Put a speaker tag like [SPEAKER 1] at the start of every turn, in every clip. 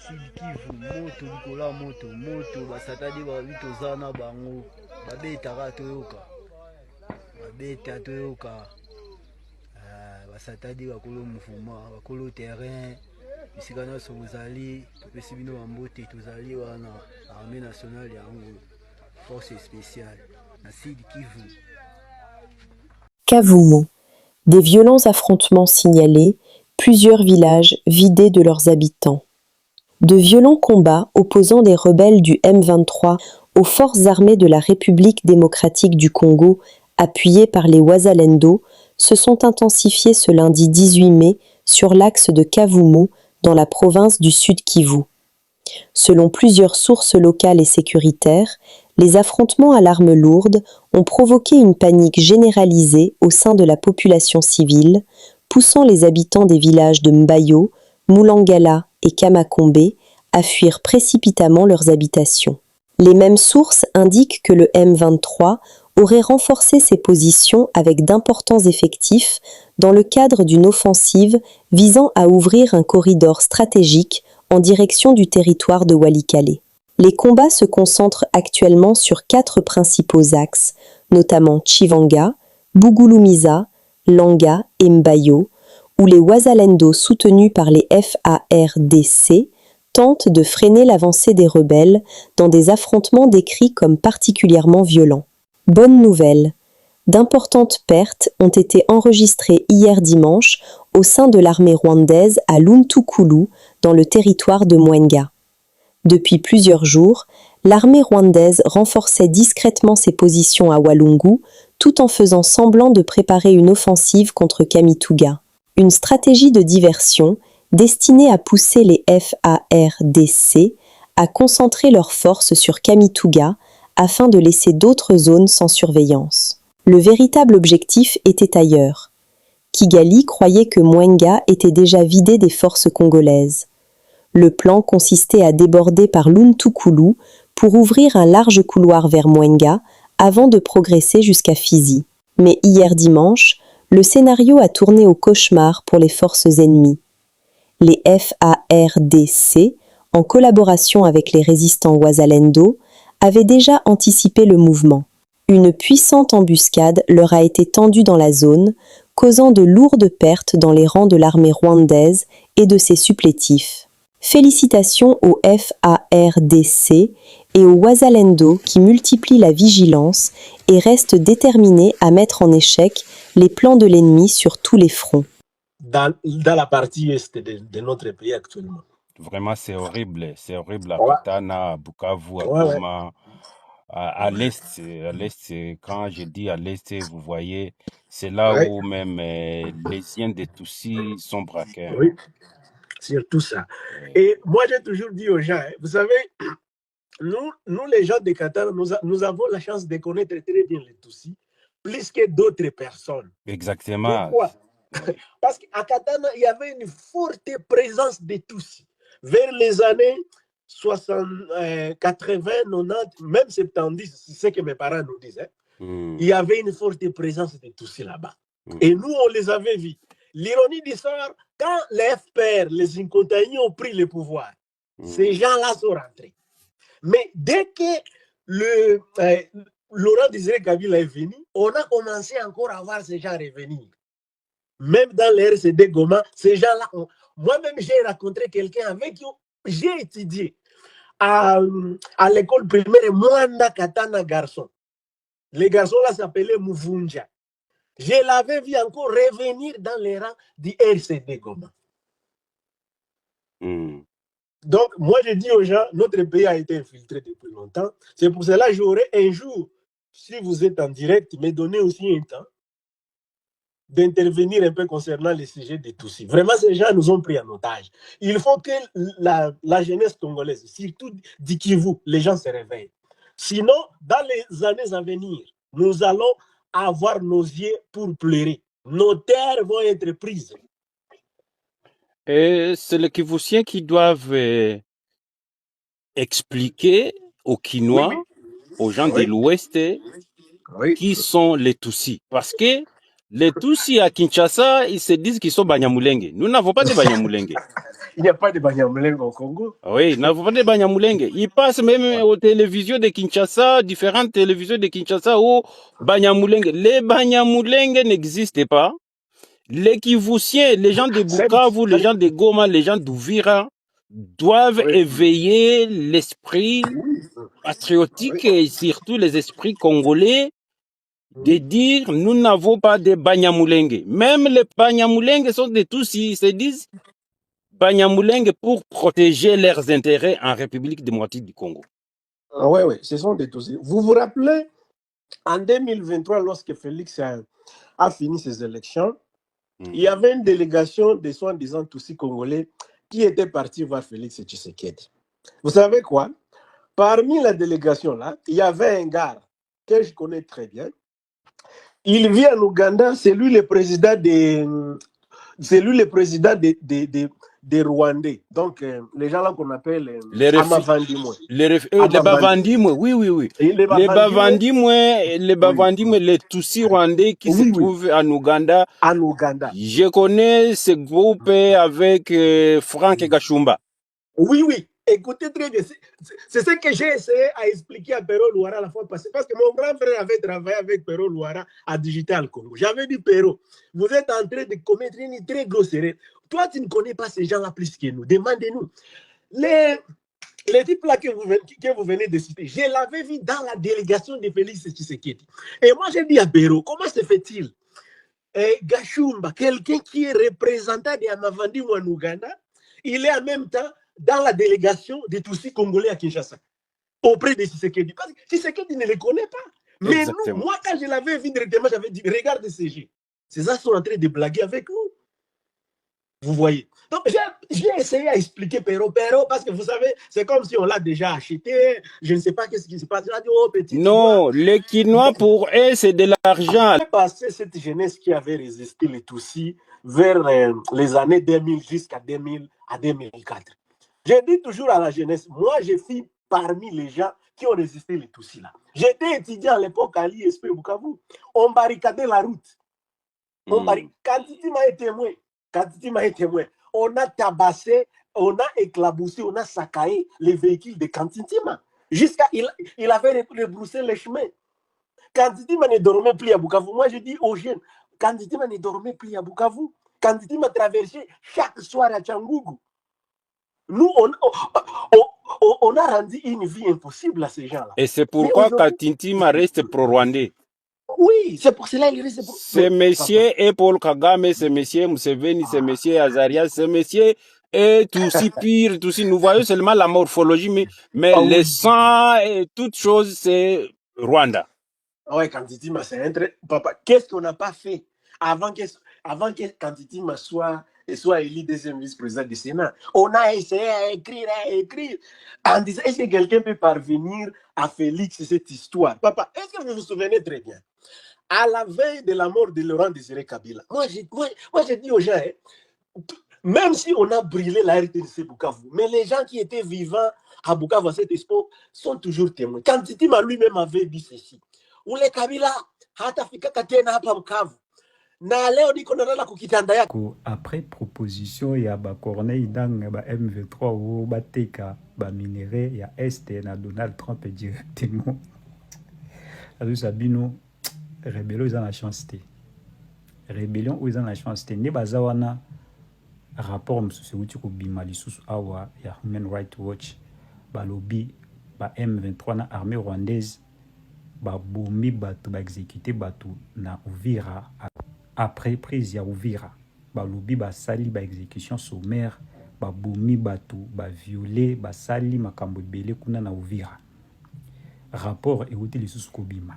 [SPEAKER 1] Sud Kivu moto likola moto basatadi babi toza na bango babetaka toyoka babeta toyoka basatadi bakolo mouvement bakolo terrain bisika nyonso bozali topesi bino bambote tozali wana armée nationale yango force spéciale na Sud Kivu.
[SPEAKER 2] Kavumu. Des violents affrontements signalés, plusieurs villages vidés de leurs habitants. De violents combats opposant des rebelles du M23 aux forces armées de la République démocratique du Congo, appuyées par les Wazalendo, se sont intensifiés ce lundi 18 mai sur l'axe de Kavumu, dans la province du Sud Kivu. Selon plusieurs sources locales et sécuritaires, les affrontements à l'arme lourde ont provoqué une panique généralisée au sein de la population civile, poussant les habitants des villages de Mbayo, Moulangala et Kamakombe à fuir précipitamment leurs habitations. Les mêmes sources indiquent que le M23 aurait renforcé ses positions avec d'importants effectifs dans le cadre d'une offensive visant à ouvrir un corridor stratégique en direction du territoire de Walikale. Les combats se concentrent actuellement sur 4 principaux axes, notamment Chivanga, Bugulumiza, Langa et Mbayo, où les Wazalendo soutenus par les FARDC tentent de freiner l'avancée des rebelles dans des affrontements décrits comme particulièrement violents. Bonne nouvelle, d'importantes pertes ont été enregistrées hier dimanche au sein de l'armée rwandaise à Luntukulu, dans le territoire de Mwenga. Depuis plusieurs jours, l'armée rwandaise renforçait discrètement ses positions à Walungu, tout en faisant semblant de préparer une offensive contre Kamituga. Une stratégie de diversion destinée à pousser les FARDC à concentrer leurs forces sur Kamituga afin de laisser d'autres zones sans surveillance. Le véritable objectif était ailleurs. Kigali croyait que Mwenga était déjà vidé des forces congolaises. Le plan consistait à déborder par Luntukulu pour ouvrir un large couloir vers Mwenga avant de progresser jusqu'à Fizi. Mais hier dimanche, le scénario a tourné au cauchemar pour les forces ennemies. Les FARDC, en collaboration avec les résistants Wazalendo, avaient déjà anticipé le mouvement. Une puissante embuscade leur a été tendue dans la zone, causant de lourdes pertes dans les rangs de l'armée rwandaise et de ses supplétifs. Félicitations aux FARDC et aux Wazalendo qui multiplient la vigilance et restent déterminés à mettre en échec les plans de l'ennemi sur tous les fronts.
[SPEAKER 3] Dans la partie est de notre pays actuellement.
[SPEAKER 4] Vraiment, c'est horrible à Katana, à Bukavu, à Goma, à l'est. Quand je dis à l'est, vous voyez, c'est là où même les siens de Tutsis sont braqués.
[SPEAKER 3] Oui, surtout ça. Et moi, j'ai toujours dit aux gens, vous savez, nous les gens de Katana, nous avons la chance de connaître très bien les Tutsis, plus que d'autres personnes.
[SPEAKER 4] Exactement.
[SPEAKER 3] Pourquoi? Parce qu'à Katana, il y avait une forte présence des Tutsis. Vers les années 60, 80, 90, même 70, c'est ce que mes parents nous disaient. Il y avait une forte présence des Tutsis là-bas. Et nous, on les avait vus. L'ironie du sort, quand les FPR, les Incontagnis ont pris le pouvoir, ces gens-là sont rentrés. Mais dès que Laurent Désiré Kabila est venu, on a commencé encore à voir ces gens revenir. Même dans les RCD Goma, ces gens-là, moi-même j'ai rencontré quelqu'un avec qui j'ai étudié à l'école primaire Mwanda Katana Garçon. Les garçons-là s'appelaient Mouvunja. Je l'avais vu encore revenir dans les rangs du RCD Goma. Donc, moi je dis aux gens, notre pays a été infiltré depuis longtemps. C'est pour cela que j'aurais un jour, si vous êtes en direct, me donner aussi un temps d'intervenir un peu concernant les sujets de Tutsis. Vraiment, ces gens nous ont pris en otage. Il faut que la jeunesse congolaise, surtout du Kivu, les gens se réveillent. Sinon, dans les années à venir, nous allons avoir nos yeux pour pleurer. Nos terres vont être prises.
[SPEAKER 4] Et c'est les Kivusiens qui doivent expliquer aux Kinois, aux gens de l'Ouest, qui sont les Tutsis. Parce que les Tutsis à Kinshasa, ils se disent qu'ils sont Banyamulenge. Nous n'avons pas de Banyamulenge.
[SPEAKER 3] Il n'y a pas de Banyamulenge au Congo.
[SPEAKER 4] Oui, n'a pas de Banyamulenge. Il passe même aux télévisions de Kinshasa, différentes télévisions de Kinshasa où Banyamulenge. Les Banyamulenge n'existent pas. Les Kivusiens, les gens de Bukavu, les gens de Goma, les gens d'Ouvira doivent éveiller l'esprit patriotique et surtout les esprits congolais de dire nous n'avons pas de Banyamulenge. Même les Banyamulenge sont des Tutsis, ils se disent Banyamulenge pour protéger leurs intérêts en République démocratique du Congo.
[SPEAKER 3] Oui, oui, ce sont des Tutsis. Vous vous rappelez, en 2023, lorsque Félix a fini ses élections, il y avait une délégation de soi-disant Tutsis congolais qui était partie voir Félix Tshisekedi. Vous savez quoi? Parmi la délégation là, il y avait un gars que je connais très bien. Il vit en Ouganda, c'est lui le président des Rwandais. Donc, les gens là qu'on appelle
[SPEAKER 4] les
[SPEAKER 3] Amavandimwe.
[SPEAKER 4] Les Bavandimwe, oui, oui, oui. Les Bavandimwe, les Tutsis rwandais qui se trouvent en Ouganda.
[SPEAKER 3] En Ouganda.
[SPEAKER 4] Je connais ce groupe avec Franck Gachumba.
[SPEAKER 3] Oui, oui. Écoutez très bien. C'est ce que j'ai essayé à expliquer à Pero Louara la fois passée. Parce que mon grand frère avait travaillé avec Pero Louara à Digital Congo. J'avais dit, Pero, vous êtes en train de commettre une très grosse erreur. Toi, tu ne connais pas ces gens-là plus que nous. Demandez-nous. Les types là que vous venez de citer, je l'avais vu dans la délégation de Félix Tshisekedi. Et moi, j'ai dit à Pero, comment se fait-il? Gachumba, quelqu'un qui est représentant de Amavandi en Ouganda, il est en même temps dans la délégation des Tutsis congolais à Kinshasa, auprès de Tshisekedi. Parce que Tshisekedi ne les connaît pas. Mais nous, moi, quand je l'avais vu directement, j'avais dit, regarde ces gens. Ces gens sont en train de blaguer avec nous. Vous voyez. Donc, j'ai essayé à expliquer Pero, parce que vous savez, c'est comme si on l'a déjà acheté. Je ne sais pas qu'est-ce qui se passe. Dit, oh, petit
[SPEAKER 4] non, les Quinois, pour eux, c'est de l'argent.
[SPEAKER 3] Passé cette jeunesse qui avait résisté les Tutsis vers les années 2000 jusqu'à 2004. Je dis toujours à la jeunesse, moi, je suis parmi les gens qui ont résisté les Tutsis là. J'étais étudiant à l'époque à l'ISP Bukavu. On barricadait la route. Kantitima est témoin. On a tabassé, on a éclaboussé, on a saccagé les véhicules de Kantitima. Jusqu'à il avait rebroussé les chemins. Kantitima ne dormait plus à Bukavu. Moi, je dis aux jeunes, Kantitima ne dormait plus à Bukavu. Kantitima traversait chaque soir à Tchangougou. Nous, on a rendu une vie impossible à ces gens-là.
[SPEAKER 4] Et c'est pourquoi Kantitima reste pro-rwandais.
[SPEAKER 3] Oui, c'est pour cela qu'il reste pro-rwandais.
[SPEAKER 4] C'est monsieur et Paul Kagame, c'est monsieur Museveni, c'est monsieur Azaria, c'est monsieur et tout si pire, tout si. Nous voyons seulement la morphologie, mais le sang et toutes choses, c'est Rwanda.
[SPEAKER 3] Oui, Kantitima, c'est un très... Papa, qu'est-ce qu'on n'a pas fait avant que Kantitima soit élu deuxième vice-président du Sénat? On a essayé à écrire, en disant, est-ce que quelqu'un peut parvenir à Félix cette histoire? Papa, est-ce que vous vous souvenez très bien? À la veille de la mort de Laurent Désiré Kabila, moi j'ai dit aux gens, même si on a brûlé la RTNC Bukavu, mais les gens qui étaient vivants à Bukavu à cette époque sont toujours témoins. Kantitima lui-même avait dit ceci. Ule Kabila hatafika tena hapa Bukavu. Na leo niko nalala kukitanda yako.
[SPEAKER 5] Après proposition ya ba Corneille Nangaa ba M23 ou bateka ba minéraux ya Est na Donald Trump directement. Alors Sabino rébellion ils ont la chance té. Rébellion ils ont la chance té. Ne bazawana rapport msusu uti ko bima lisusu awa ya Human Rights Watch ba lobby ba M23 na armée rwandaise ba bombi batu ba exécuter batu na Uvira. Après prise ya Uvira, ba lobby ba sali ba exécution sommaire, ba bomi batu, ba violé, ba sali makambo ebele kuna na Uvira. Rapport euti lisusu kobima.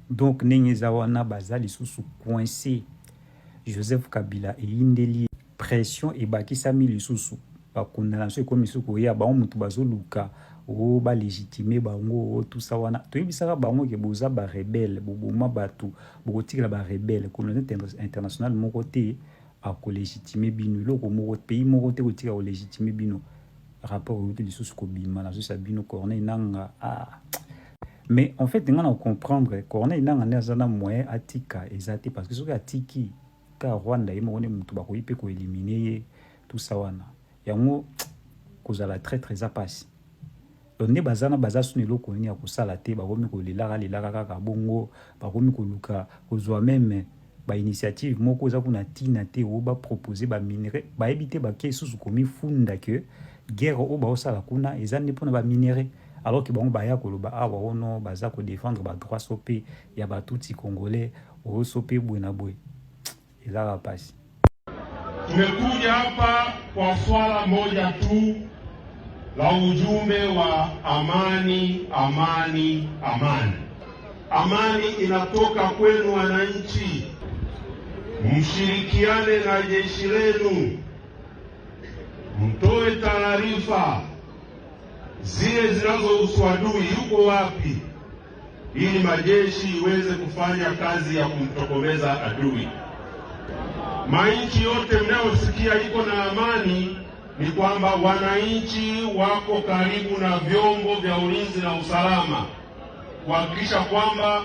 [SPEAKER 5] Donc ndenge zawana baza lisusu coincé. Joseph Kabila et indeli pression ebakisami lisusu ba condamnation comme lisusu ya ba mutu bazoluka o ba légitimer bango tout ça wana toyebisaka bango ke boza ba rebelle boboma batu bokotikela ba rebelle communauté internationale moko te a ko légitimer bino loko moko pays moko te kotika ko légitimer bino rapport au lisusu ko bima na so bino Corneille Nangaa mais en fait on comprendre Corneille Nangaa nezana moyen atika ezati parce que soki atiki ka Rwanda yemo one mutu bakoyi pe ko éliminer tout ça wana yango kozala très très apasi donc ne bazana bazasu nelo koni ya kosala te bakomi kolelaka kaka bongo bakomi koluka kozwa même ba initiative moko za kuna tina te o ba proposer ba minerai ba éviter ba kesusu komi funda que guerre o ba osala kuna ezandi pona ba minerai alors que bango baya koloba awa ono baza ko défendre ba droit sopé ya ba tuti congolais o sopé bwena bwe ezala pasi.
[SPEAKER 6] Tumekuja hapa kwa swala moja tu la ujumbe wa amani, amani, amani. Amani inatoka kwenu wananchi, mshirikiane na jeshi lenu, mtoe taarifa zile zinazohusu adui yuko wapi, ili majeshi iweze kufanya kazi ya kumtokomeza adui. Mainchi yote mnayosikia iko na amani ni kwamba wananchi wako karibu na vyombo vya ulinzi na usalama kuhakikisha kwamba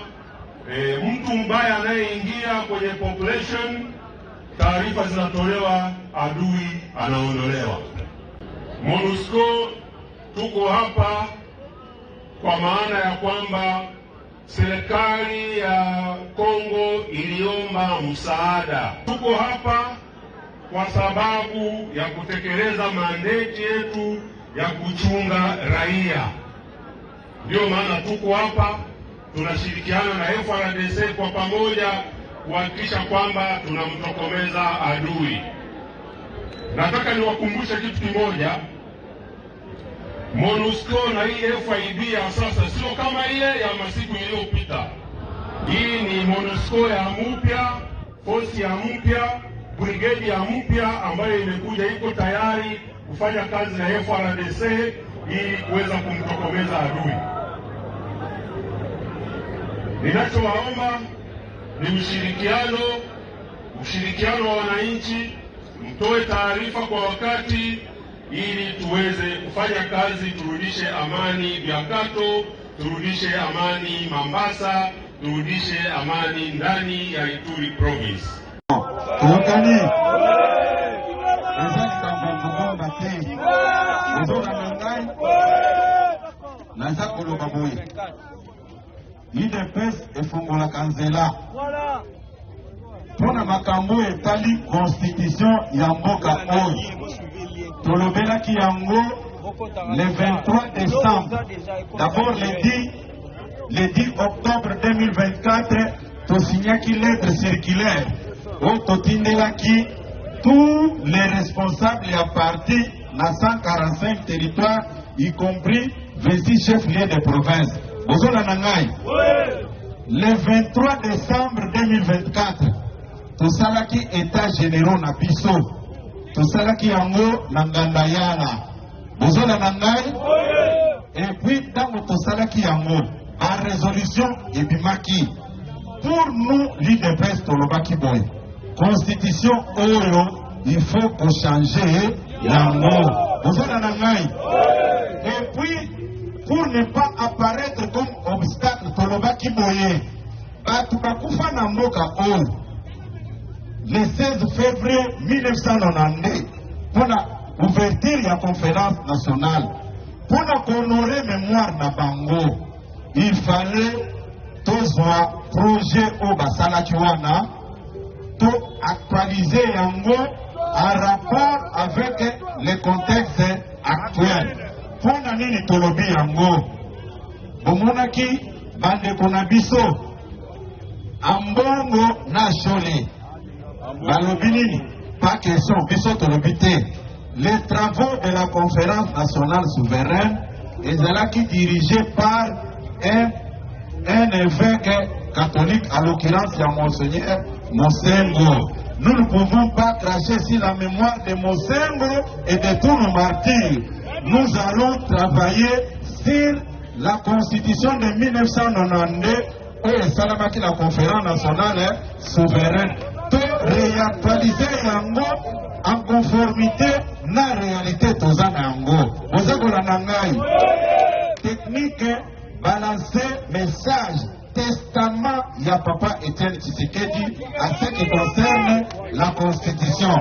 [SPEAKER 6] mtu mbaya anayeingia kwenye population, taarifa zinatolewa, adui anaondolewa. MONUSCO tuko hapa kwa maana ya kwamba serikali ya Kongo iliomba msaada. Tuko hapa kwa sababu ya kutekeleza mandate yetu ya kuchunga raia. Ndio maana tuko hapa, tunashirikiana na FARDC kwa pamoja kuhakikisha kwamba tunamtokomeza adui. Nataka niwakumbushe kitu kimoja. MONUSCO na hii FIB ya sasa sio kama ile ya masiku iliyopita. Hii ni MONUSCO ya mpya, force ya mpya, brigade ya mpya ambayo imekuja, iko tayari kufanya kazi na FARDC ili kuweza kumtokomeza adui. Ninachowaomba ni ushirikiano wa wananchi, mtoe taarifa kwa wakati ili tuweze kufanya kazi, turudishe amani Biakato, turudishe amani Mambasa, turudishe amani ndani ya Ituri province.
[SPEAKER 7] Tukani Nzakamba te Nzora Nangai Nazakolo Baboyi IDPS efungola kanzela pona makambo etali constitution ya mboka oyo tolobelaki yango le 23 décembre. D'abord le 10 octobre 2024 tosignaki lettre circulaire oyo totindelaki tous les responsables ya parti na 145 territoires y compris 26 chefs-lieux de province. Bozola Nangai le 23 décembre 2024 tosalaki état généraux na biso, tosalaki yango na Ngandayana. Bozola Nangai et puis tango tosalaki yango en résolution ebimaki pour nous l'IDPS tolobaki boy constitution oyo il faut qu'on change yango. Bozola Nangai et puis pour ne pas apparaître comme obstacle tolobaki boye batu bakufa na mboka oyo le 16 février 1992 pour la ouverture de la conférence nationale, pour honorer mémoire na bango, il fallait tous un projet au Basalakiwana pour actualiser yango en rapport avec le contexte actuel. Pour nani tolobi yango, bomonaki bande konabiso, ambongo na chole. Balobinini, pas question, bisoto lobité. Les travaux de la conférence nationale souveraine, qui dirigés par un évêque catholique, à l'occurrence, il y a Monseigneur Mosengo. Nous ne pouvons pas cracher sur la mémoire de Mosengo et de tous nos martyrs. Nous allons travailler sur la constitution de 1992 et Salamaki, la conférence nationale souveraine. Réactualiser yango en conformité na réalité tozana yango. Ozakola Nangai technique balancer message testament ya papa Etienne Tshisekedi à ce qui concerne la constitution.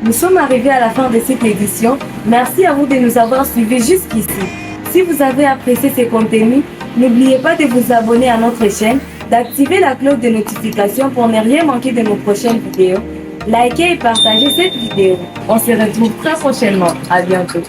[SPEAKER 8] Nous sommes arrivés à la fin de cette édition. Merci à vous de nous avoir suivis jusqu'ici. Si vous avez apprécié ces contenus, n'oubliez pas de vous abonner à notre chaîne, d'activer la cloche de notification pour ne rien manquer de nos prochaines vidéos. Likez et partagez cette vidéo. On se retrouve très prochainement. À bientôt.